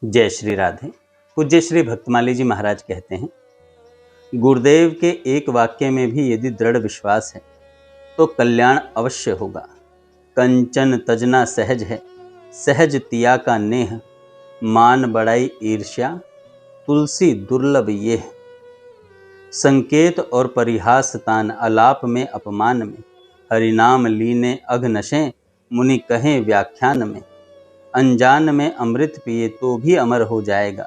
जय श्री राधे। पूज्य श्री भक्तमाली जी महाराज कहते हैं, गुरुदेव के एक वाक्य में भी यदि दृढ़ विश्वास है तो कल्याण अवश्य होगा। कंचन तजना सहज है, सहज तिया का नेह, मान बड़ाई ईर्ष्या तुलसी दुर्लभ ये। संकेत और परिहास तान अलाप में अपमान में, हरिनाम लीने अघ नशें मुनि कहें व्याख्यान में। अनजान में अमृत पिए तो भी अमर हो जाएगा,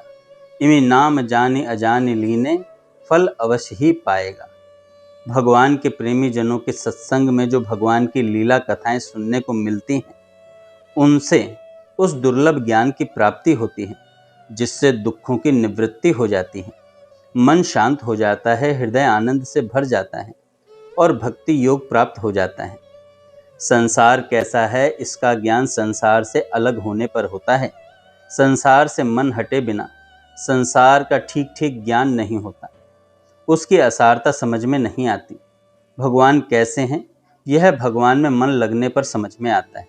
इमी नाम जाने अजाने लीने फल अवश्य ही पाएगा। भगवान के प्रेमी जनों के सत्संग में जो भगवान की लीला कथाएं सुनने को मिलती हैं, उनसे उस दुर्लभ ज्ञान की प्राप्ति होती है जिससे दुखों की निवृत्ति हो जाती है, मन शांत हो जाता है, हृदय आनंद से भर जाता है और भक्ति योग प्राप्त हो जाता है। संसार कैसा है इसका ज्ञान संसार से अलग होने पर होता है। संसार से मन हटे बिना संसार का ठीक ठीक ज्ञान नहीं होता, उसकी असारता समझ में नहीं आती। भगवान कैसे हैं यह भगवान में मन लगने पर समझ में आता है।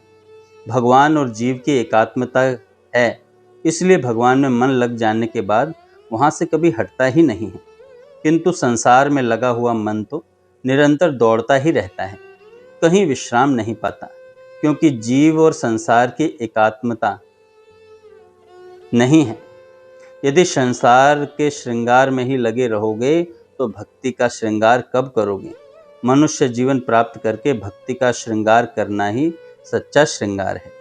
भगवान और जीव की एकात्मता है, इसलिए भगवान में मन लग जाने के बाद वहाँ से कभी हटता ही नहीं है। किंतु संसार में लगा हुआ मन तो निरंतर दौड़ता ही रहता है, कहीं विश्राम नहीं पाता, क्योंकि जीव और संसार की एकात्मता नहीं है। यदि संसार के श्रृंगार में ही लगे रहोगे तो भक्ति का श्रृंगार कब करोगे। मनुष्य जीवन प्राप्त करके भक्ति का श्रृंगार करना ही सच्चा श्रृंगार है।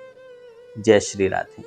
जय श्री राधे।